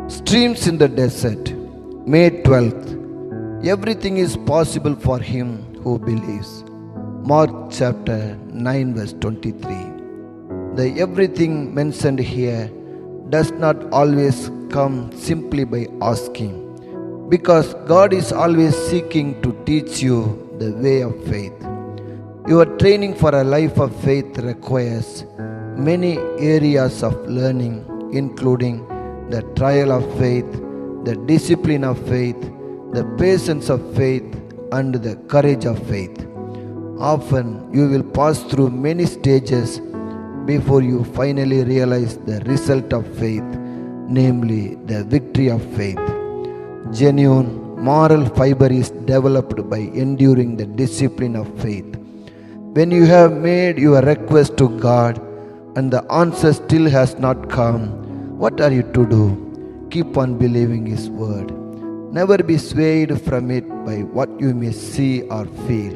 Streams in the desert, May 12th. Everything is possible for him who believes. Mark chapter 9 verse 23. The everything mentioned here does not always come simply by asking, because God is always seeking to teach you the way of faith. Your training for a life of faith requires many areas of learning, including the trial of faith, the discipline of faith, the patience of faith, and the courage of faith. Often you will pass through many stages before you finally realize the result of faith, namely the victory of faith. Genuine moral fiber is developed by enduring the discipline of faith. When you have made your request to God and the answer still has not come, what are you to do? Keep on believing His word. Never be swayed from it by what you may see or feel.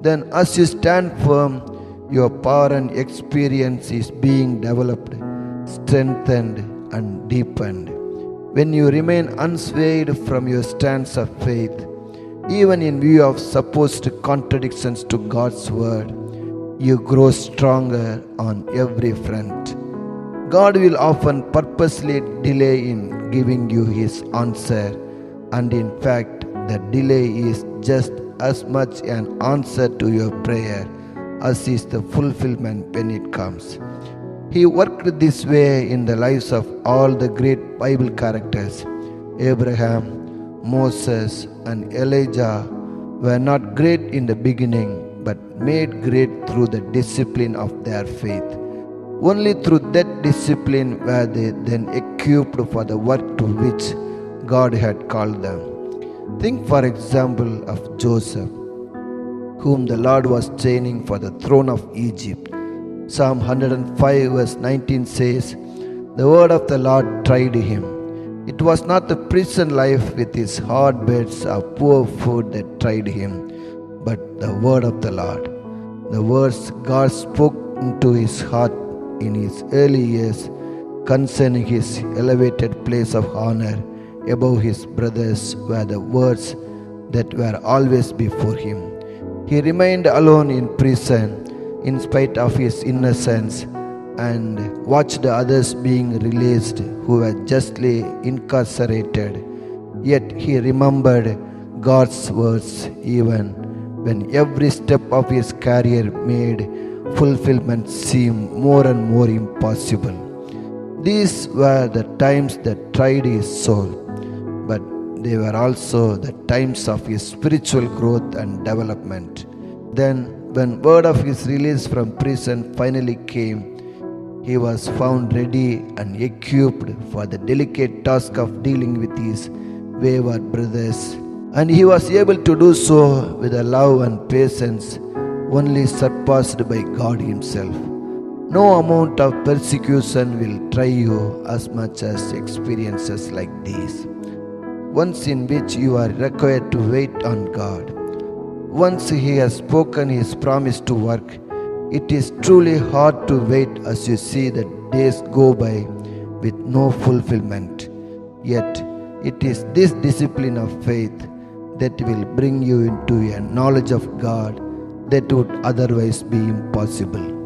Then, as you stand firm, your power and experience is being developed, strengthened, and deepened. When you remain unswayed from your stance of faith, even in view of supposed contradictions to God's word, you grow stronger on every front. God will often purposely delay in giving you His answer, and in fact, the delay is just as much an answer to your prayer as is the fulfillment when it comes. He worked this way in the lives of all the great Bible characters. Abraham, Moses, and Elijah were not great in the beginning, but made great through the discipline of their faith. Only through that discipline were they then equipped for the work to which God had called them. Think, for example, of Joseph, whom the Lord was training for the throne of Egypt. Psalm 105 verse 19 says, "The word of the Lord tried him." It was not the prison life with its hard beds or poor food that tried him, but the word of the Lord. The words God spoke into his heart in his early years concerning his elevated place of honor above his brothers were the words that were always before him. He remained alone in prison in spite of his innocence and watched the others being released who were justly incarcerated. Yet he remembered God's words even when every step of his career made fulfillment seem more and more impossible. These were the times that tried his soul, but they were also the times of his spiritual growth and development. Then, when word of his release from prison finally came, he was found ready and equipped for the delicate task of dealing with his wayward brothers, and he was able to do so with a love and patience only surpassed by God Himself. No amount of persecution will try you as much as experiences like these, ones in which you are required to wait on God. Once He has spoken His promise to work, it is truly hard to wait as you see the days go by with no fulfillment. Yet, it is this discipline of faith that will bring you into a knowledge of God that would otherwise be impossible.